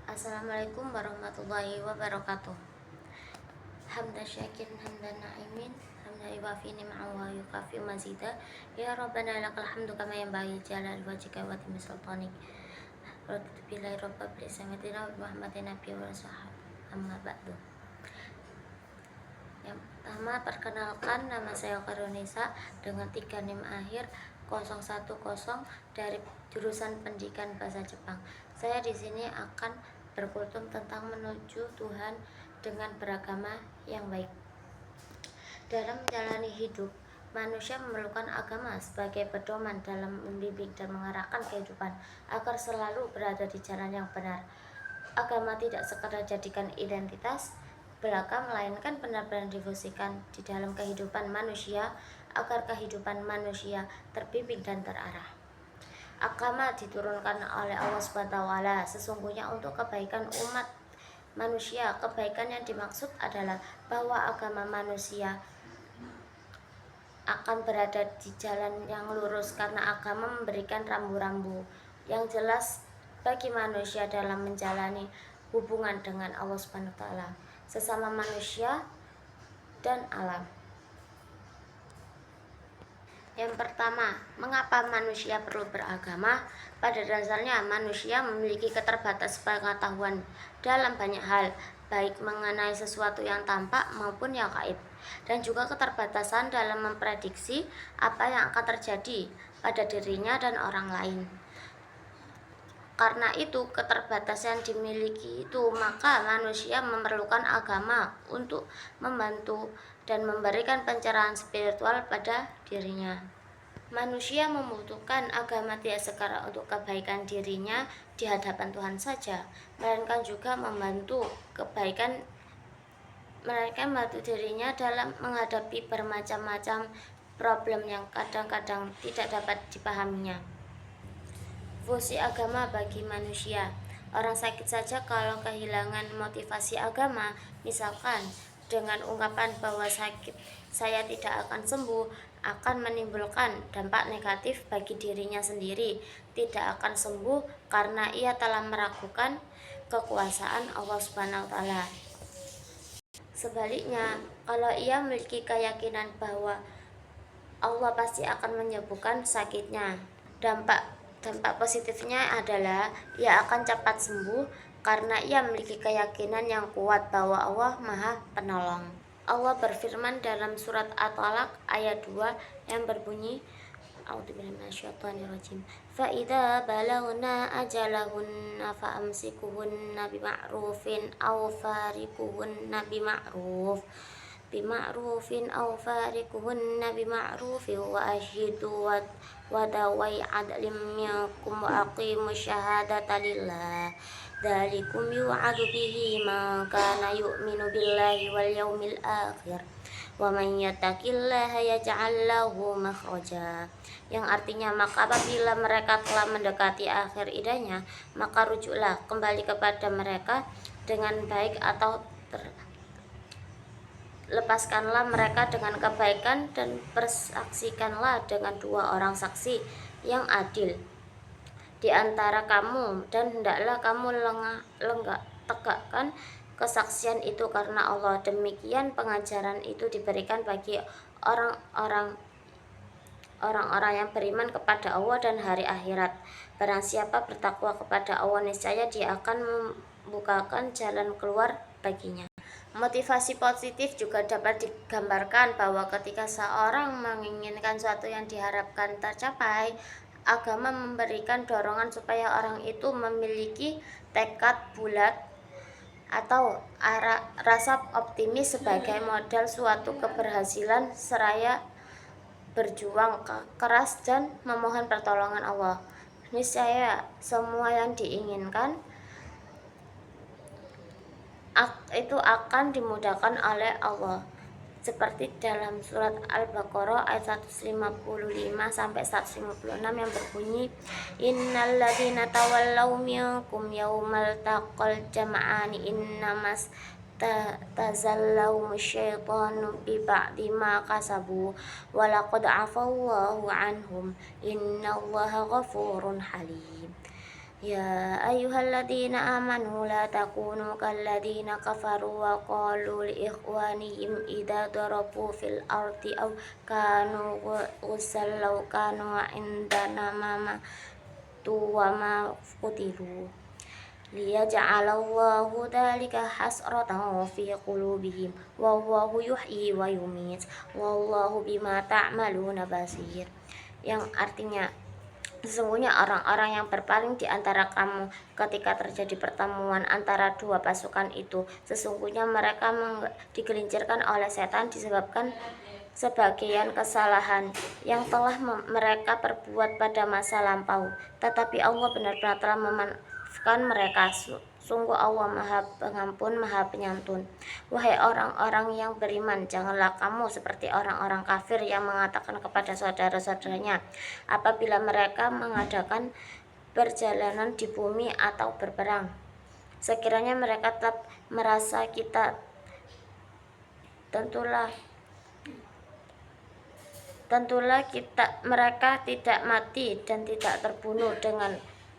Assalamualaikum warahmatullahi wabarakatuh. Hamdan syakirin hamdan na'imin hamdan yuwafi ni'ma'ahu wa yukafi mazida. Ya Rabbana lakal hamdu kama yanbaghi jalali wajhika wa azimi sultanik. Raditu billahi rabban bil islami dinan wa Muhammadin nabiyyan wa rasulan. Amma ba'du. Yang pertama, perkenalkan, nama saya Karunisa dengan 3 NIM akhir 010 dari jurusan Pendidikan Bahasa Jepang. Saya di sini akan berkultum tentang menuju Tuhan dengan beragama yang baik. Dalam menjalani hidup, manusia memerlukan agama sebagai pedoman dalam membimbing dan mengarahkan kehidupan agar selalu berada di jalan yang benar. Agama tidak sekadar jadikan identitas belaka, melainkan benar-benar difusikan di dalam kehidupan manusia agar kehidupan manusia terbimbing dan terarah. Agama diturunkan oleh Allah SWT sesungguhnya untuk kebaikan umat manusia. Kebaikan yang dimaksud adalah bahwa agama manusia akan berada di jalan yang lurus karena agama memberikan rambu-rambu yang jelas bagi manusia dalam menjalani hubungan dengan Allah SWT, sesama manusia dan alam. Yang pertama, mengapa manusia perlu beragama? Pada dasarnya manusia memiliki keterbatasan pengetahuan dalam banyak hal, baik mengenai sesuatu yang tampak maupun yang gaib, dan juga keterbatasan dalam memprediksi apa yang akan terjadi pada dirinya dan orang lain. Karena itu, keterbatasan yang dimiliki itu, maka manusia memerlukan agama untuk membantu dan memberikan pencerahan spiritual pada dirinya. Manusia membutuhkan agama tidak sekadar untuk kebaikan dirinya di hadapan Tuhan saja, melainkan juga membantu dirinya dalam menghadapi bermacam-macam problem yang kadang-kadang tidak dapat dipahaminya. Fungsi agama bagi manusia. Orang sakit saja kalau kehilangan motivasi agama, misalkan dengan ungkapan bahwa sakit saya tidak akan sembuh, akan menimbulkan dampak negatif bagi dirinya sendiri. Tidak akan sembuh karena ia telah meragukan kekuasaan Allah Subhanahu wa taala. Sebaliknya, kalau ia memiliki keyakinan bahwa Allah pasti akan menyembuhkan sakitnya, dampak positifnya adalah ia akan cepat sembuh karena ia memiliki keyakinan yang kuat bahwa Allah Maha Penolong. Allah berfirman dalam surat At-Talaq ayat 2 yang berbunyi, A'udzubillahi minasyaitonirrajim. Fa idza balagna ajalahunna fa amsikuhunna bima'rufin aw fariquhunna bima'rufin aw fariquhunna bima'rufin wa ashidu wa dawai adlim minkum wa aqimus syahadata lillah. Dzalikum yu'adu bihi man kana yu'minu billahi wal yaumil akhir. Wa man yattaqillaha yaj'al lahu makhraja. Yang artinya, maka apabila mereka telah mendekati akhir idahnya, maka rujuklah kembali kepada mereka dengan baik atau lepaskanlah mereka dengan kebaikan dan persaksikanlah dengan 2 orang saksi yang adil di antara kamu, dan hendaklah kamu tegakkan kesaksian itu karena Allah. Demikian pengajaran itu diberikan bagi orang-orang yang beriman kepada Allah dan hari akhirat. Barang siapa bertakwa kepada Allah, niscaya Dia akan membukakan jalan keluar baginya. Motivasi positif juga dapat digambarkan bahwa ketika seorang menginginkan sesuatu yang diharapkan tercapai, agama memberikan dorongan supaya orang itu memiliki tekad bulat atau rasa optimis sebagai modal suatu keberhasilan seraya berjuang keras dan memohon pertolongan Allah. Niscaya semua yang diinginkan itu akan dimudahkan oleh Allah. Seperti dalam surat Al-Baqarah ayat 155 sampai 156 yang berbunyi, Innal ladzina tawallaw minkum yaumal taqal jam'ani innamas tazallahu syaitanu bi ba'di ma kasabu wa laqad afallahu anhum innallaha ghafurun halim. Ya ayyuhalladzina amanu la takunu kalladzina kafaru wa qalu li ikhwanihim idza darabu fil ardi aw kanu ghussal law kanu indana tu wa ma qutilu liyaj'alallahu dzalika hasratan fi qulubihim wallahu yuhyi wa yumiit wallahu bima ta'maluna basir, yang artinya sesungguhnya orang-orang yang berpaling di antara kamu ketika terjadi pertemuan antara dua pasukan itu, sesungguhnya mereka digelincirkan oleh setan disebabkan sebagian kesalahan yang telah mereka perbuat pada masa lampau. Tetapi Allah benar-benar telah memaafkan mereka. Sungguh Allah Maha Pengampun, Maha Penyantun. Wahai orang-orang yang beriman, janganlah kamu seperti orang-orang kafir yang mengatakan kepada saudara-saudaranya apabila mereka mengadakan perjalanan di bumi atau berperang, sekiranya mereka tetap merasa kita mereka tidak mati dan tidak terbunuh dengan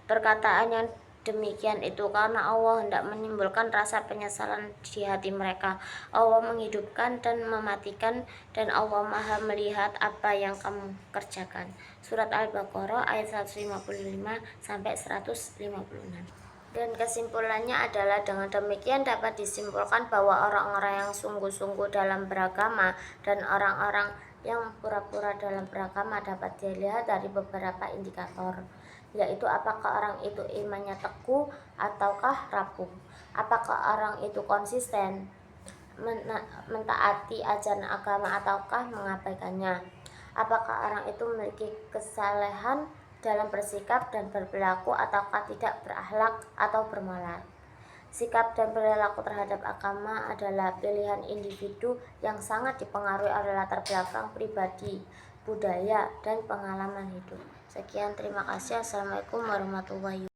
perkataan yang demikian itu karena Allah hendak menimbulkan rasa penyesalan di hati mereka. Allah menghidupkan dan mematikan dan Allah Maha melihat apa yang kamu kerjakan. Surat Al-Baqarah ayat 155 sampai 156. Dan kesimpulannya adalah dengan demikian dapat disimpulkan bahwa orang-orang yang sungguh-sungguh dalam beragama dan orang-orang yang pura-pura dalam beragama dapat dilihat dari beberapa indikator, yaitu apakah orang itu imannya teguh ataukah rapuh, apakah orang itu konsisten mentaati ajaran agama ataukah mengabaikannya, apakah orang itu memiliki kesalehan dalam bersikap dan berperilaku ataukah tidak berakhlak atau bermoral. Sikap dan perilaku terhadap agama adalah pilihan individu yang sangat dipengaruhi oleh latar belakang pribadi, budaya, dan pengalaman hidup. Sekian, terima kasih. Assalamualaikum warahmatullahi wabarakatuh.